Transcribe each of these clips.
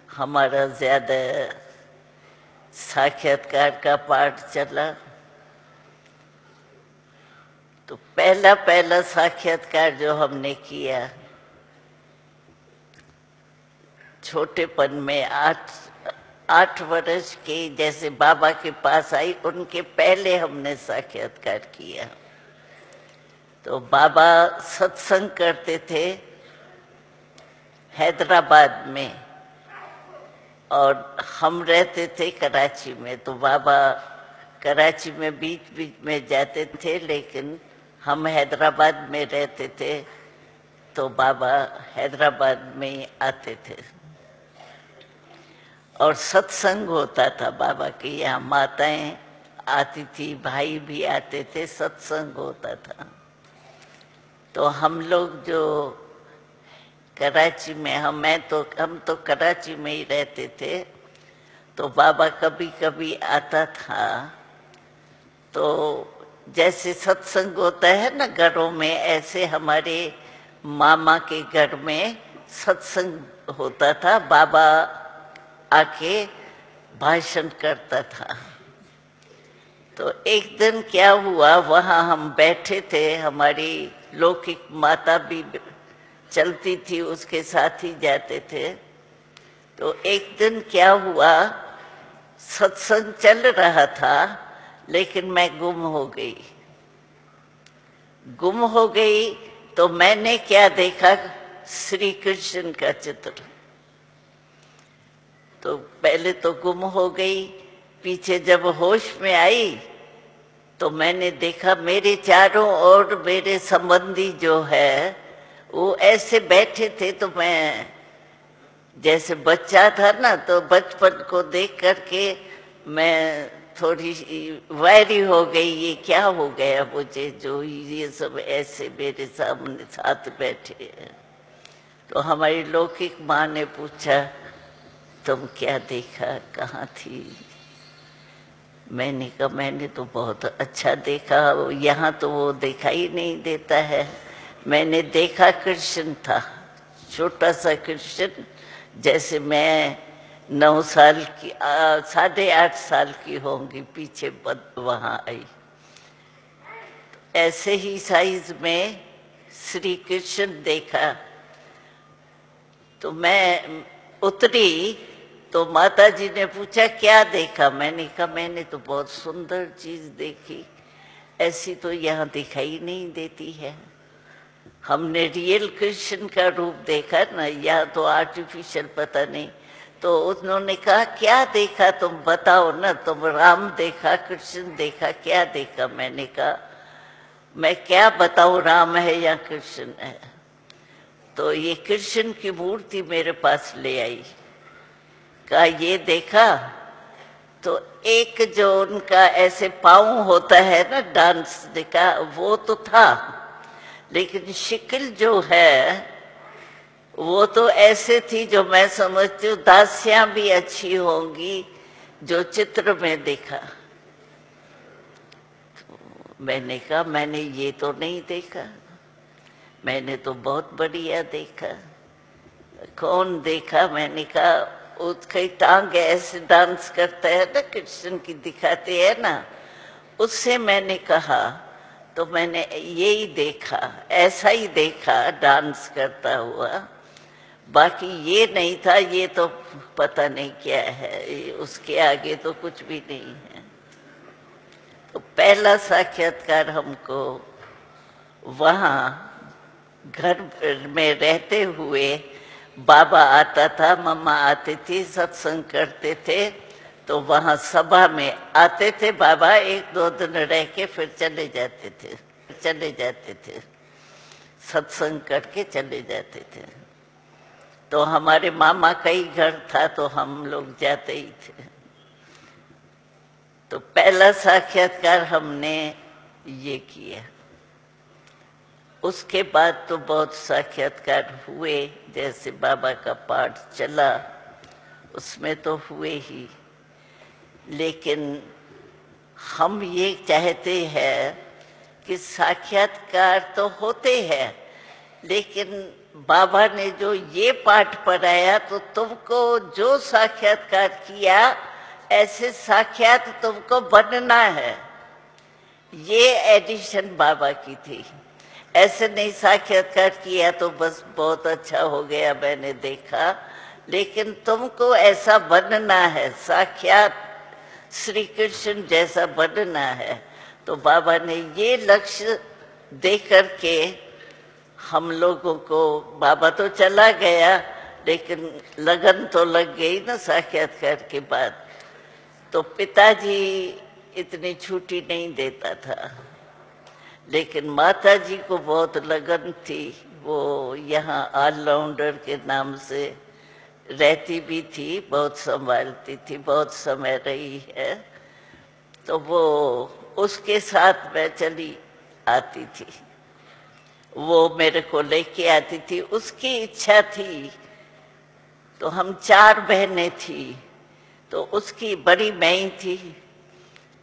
हमारा ज्यादा साक्षात्कार का पाठ चला। तो पहला साक्षात्कार जो हमने किया छोटेपन में, 8 वर्ष के जैसे बाबा के पास आई, उनके पहले हमने साक्षात्कार किया। तो बाबा सत्संग करते थे हैदराबाद में और हम रहते थे कराची में। तो बाबा कराची में बीच बीच में जाते थे, लेकिन हम हैदराबाद में रहते थे, तो बाबा हैदराबाद में ही आते थे और सत्संग होता था बाबा के यहाँ। माताएं आती थी, भाई भी आते थे, सत्संग होता था। तो हम लोग जो कराची में, हम तो कराची में ही रहते थे। तो बाबा कभी कभी आता था, तो जैसे सत्संग होता है ना घरों में, ऐसे हमारे मामा के घर में सत्संग होता था। बाबा आके भाषण करता था। तो एक दिन क्या हुआ, वहां हम बैठे थे, हमारी लौकिक माता भी चलती थी, उसके साथ ही जाते थे। तो एक दिन क्या हुआ, सत्संग चल रहा था, लेकिन मैं गुम हो गई। तो मैंने क्या देखा, श्री कृष्ण का चित्र। तो पहले तो गुम हो गई, पीछे जब होश में आई तो मैंने देखा मेरे चारों ओर मेरे संबंधी जो है वो ऐसे बैठे थे। तो मैं जैसे बच्चा था ना, तो बचपन को देख करके मैं थोड़ी वैरी हो गई, ये क्या हो गया मुझे, जो ये सब ऐसे मेरे सामने साथ बैठे हैं। तो हमारी लौकिक माँ ने पूछा, तुम क्या देखा, कहाँ थी? मैंने कहा मैंने तो बहुत अच्छा देखा, यहाँ तो वो दिखाई नहीं देता है। मैंने देखा कृष्ण था, छोटा सा कृष्ण, जैसे मैं 9 साल की 8.5 साल की होंगी, पीछे वहां आई। ऐसे ही साइज में श्री कृष्ण देखा। तो मैं उतरी तो माता जी ने पूछा क्या देखा? मैंने कहा मैंने तो बहुत सुंदर चीज देखी, ऐसी तो यहाँ दिखाई नहीं देती है। हमने रियल कृष्ण का रूप देखा ना, या तो आर्टिफिशियल पता नहीं। तो उन्होंने कहा क्या देखा, तुम बताओ ना, तुम राम देखा, कृष्ण देखा, क्या देखा? मैंने कहा मैं क्या बताऊं, राम है या कृष्ण है? तो ये कृष्ण की मूर्ति मेरे पास ले आई, कहा ये देखा? तो एक जो उनका ऐसे पाँव होता है ना डांस देखा, वो तो था, लेकिन शिकल जो है वो तो ऐसे थी जो मैं समझती हूँ दासियां भी अच्छी होंगी जो चित्र में देखा। तो मैंने कहा मैंने ये तो नहीं देखा, मैंने तो बहुत बढ़िया देखा। कौन देखा? मैंने कहा उसकी टांग ऐसे डांस करता है ना, कृष्ण की दिखाते है ना, उससे मैंने कहा। तो मैंने यही देखा, ऐसा ही देखा डांस करता हुआ, बाकी ये नहीं था, ये तो पता नहीं क्या है, उसके आगे तो कुछ भी नहीं है। तो पहला साक्षात्कार हमको वहाँ घर में रहते हुए, बाबा आता था, मम्मा आती थी, सत्संग करते थे। तो वहाँ सभा में आते थे बाबा, 1-2 दिन रह के फिर चले जाते थे, सत्संग करके चले जाते थे। तो हमारे मामा का ही घर था, तो हम लोग जाते ही थे। तो पहला साक्षात्कार हमने ये किया। उसके बाद तो बहुत साक्षात्कार हुए, जैसे बाबा का पाठ चला उसमें तो हुए ही, लेकिन हम ये चाहते हैं कि साक्षात्कार तो होते हैं, लेकिन बाबा ने जो ये पाठ पढ़ाया तो तुमको जो साक्षात्कार किया ऐसे साक्षात तुमको बनना है, ये एडिशन बाबा की थी। ऐसे नहीं साक्षात्कार किया तो बस बहुत अच्छा हो गया मैंने देखा, लेकिन तुमको ऐसा बनना है, साक्षात श्री कृष्ण जैसा बनना है। तो बाबा ने ये लक्ष्य दे करके हम लोगों को, बाबा तो चला गया लेकिन लगन तो लग गई ना साक्षात्कार के बाद। तो पिताजी इतनी छुट्टी नहीं देता था, लेकिन माता जी को बहुत लगन थी। वो यहाँ ऑलराउंडर के नाम से रहती भी थी, बहुत संभालती थी, बहुत समय रही है। तो वो उसके साथ मैं चली आती थी, वो मेरे को लेके आती थी, उसकी इच्छा थी। तो हम 4 बहनें थी, तो उसकी बड़ी मैं ही थी,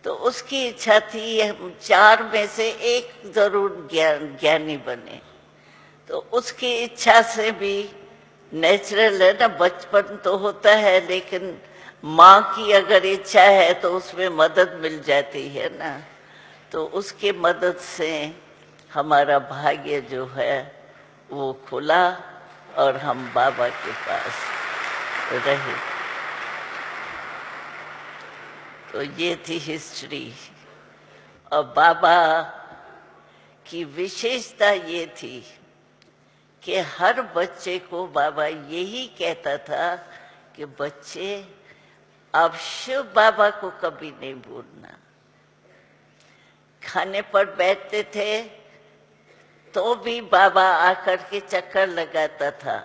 तो उसकी इच्छा थी हम 4 में से एक जरूर ज्ञानी बने। तो उसकी इच्छा से भी नेचुरल है ना, बचपन तो होता है, लेकिन माँ की अगर इच्छा है तो उसमें मदद मिल जाती है ना। तो उसके मदद से हमारा भाग्य जो है वो खुला और हम बाबा के पास रहे। तो ये थी हिस्ट्री। और बाबा की विशेषता ये थी कि हर बच्चे को बाबा यही कहता था कि बच्चे आप शिव बाबा को कभी नहीं भूलना। खाने पर बैठते थे तो भी बाबा आकर के चक्कर लगाता था,